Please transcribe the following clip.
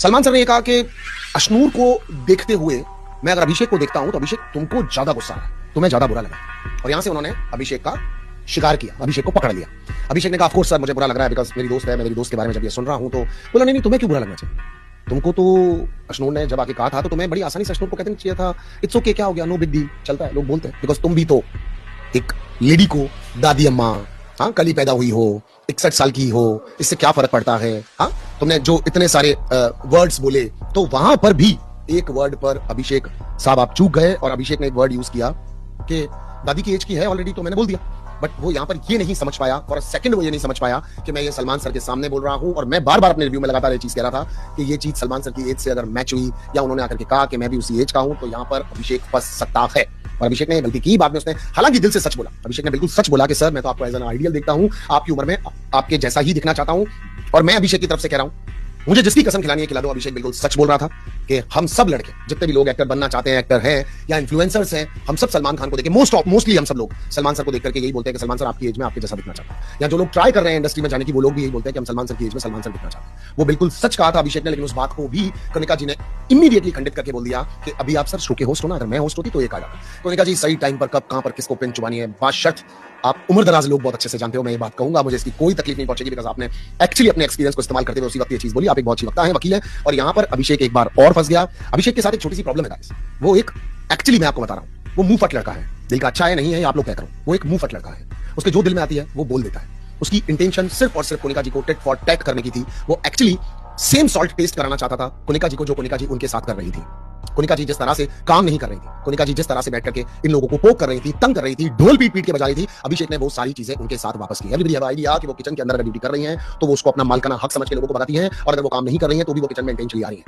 Salman sir ने ये कहा कि अशनूर को देखते हुए मैं अगर अभिषेक को देखता हूं तो अभिषेक तुमको ज्यादा गुस्सा है, तुम्हें ज्यादा बुरा लगा। और यहां से उन्होंने अभिषेक का शिकार किया, अभिषेक को पकड़ लिया। अभिषेक ने कहा ऑफ कोर्स सर मुझे बुरा लग रहा है बिकॉज मेरी दोस्त है, मैं मेरी दोस्त के बारे में जब ये सुन रहा हूं तो बोला नहीं तुम्हें क्यों बुरा लगना चाहिए, तुमको तो अशनूर ने जब आके कहा था तो तुम्हें बड़ी आसानी से अशनूर को कहना चाहिए था इट्स ओके, क्या हो गया, नो बिग डील, चलता है, लोग बोलते हैं। बिकॉज तुम भी तो एक लेडी को दादी अम्मा, हाँ, कल ही पैदा हुई हो, 61 साल की हो, इससे क्या फर्क पड़ता है। हाँ, तुमने जो इतने सारे वर्ड्स बोले तो वहां पर भी एक वर्ड पर अभिषेक साहब आप चूक गए और अभिषेक ने एक वर्ड यूज किया कि दादी की एज की है ऑलरेडी, तो मैंने बोल दिया। बट वो यहां पर ये नहीं समझ पाया, फॉर अ सेकंड वो ये नहीं समझ पाया कि मैं ये सलमान सर के सामने बोल रहा हूं। और मैं बार बार अपने रिव्यू में लगातार ये चीज कह रहा था कि ये चीज सलमान सर की एज से अगर मैच हुई या उन्होंने आकर के कहा कि मैं भी उसी एज का हूं तो यहां पर अभिषेक फंस सकता है। और अभिषेक ने गलती की, बाद में उसने हालांकि दिल से सच बोला। अभिषेक ने बिल्कुल सच बोला कि सर मैं तो आपको एज एन आइडियल देखता हूं, आपकी उम्र में आपके जैसा ही दिखना चाहता हूं। और मैं अभिषेक की तरफ से कह रहा हूं मुझे जिसकी कसम खिलानी है खिला दो। अभिषेक बिल्कुल सच बोल रहा था कि हम सब लड़के जितने भी लोग एक्टर बनना चाहते हैं, एक्टर हैं या इन्फ्लुएंसर्स हैं, हम सब सलमान खान को देख के मोस्टली हम सब लोग सलमान सर को देख करके यही बोलते हैं कि सलमान सर आपकी एज में आपके जैसा दिखना चाहते हैं। या जो लोग ट्राई कर रहे हैं इंडस्ट्री में जाने की वो लोग भी यही बोलते हैं कि हम सलमान सर की एज में सलमान सर दिखना चाहते हैं। वो बिल्कुल सच कहा था अभिषेक ने, लेकिन उस बात को भी कनिका जी ने इमीडिएटली खंडित करके बोल दिया कि अभी आप सर शो के होस्ट हो ना, अगर मैं होस्ट होती तो एक आ जाता। कनिका जी सही टाइम पर कब कहां पर किसको पिन चुबानी है, बाशर्त आप उम्र दराज लोग बहुत अच्छे से जानते हो, मैं ये बात कहूंगा, मुझे इसकी कोई तकलीफ नहीं पहुंचेगी बिकॉज आपने एक्चुअली अपने एक्सपीरियंस को इस्तेमाल करते हुए उसी वक्त ये चीज बोली। आप एक बहुत अच्छी वक्ता हैं, वकील हैं। और यहां पर अभिषेक एक बार और फंस गया। अभिषेक के साथ एक छोटी सी प्रॉब्लम है गाइस, वो एक एक्चुअली मैं आपको बता रहा हूं वो मुंह फट लड़का है, दिल का अच्छा है नहीं है आप लोग कह करो, वो एक मुंह फट लड़का है। उसके जो दिल में आती है वो बोल देता है। उसकी इंटेंशन सिर्फ और सिर्फ कोनिका जी को टेट फॉर टैट करने की थी। वो एक्चुअली सेम सॉल्ट टेस्ट कराना चाहता था कोनिका जी को जो कोनिका जी उनके साथ कर रही थी। कोनिका जी जिस तरह से काम नहीं कर रही थी, कोनिका जी जिस तरह से बैठ करके इन लोगों को पोक कर रही थी, तंग कर रही थी, ढोल पीट पीट के बजा रही थी, अभिषेक ने वो सारी चीजें उनके साथ वापस की। एवरीबॉडी हैव आइडिया कि वो किचन के अंदर अगर ड्यूटी कर रही हैं तो वो उसको अपना मालकाना हक समझ के लोगों को बताती हैं, और अगर वो काम नहीं कर रही हैं तो भी वो किचन में इंटेंशनली आ रही हैं।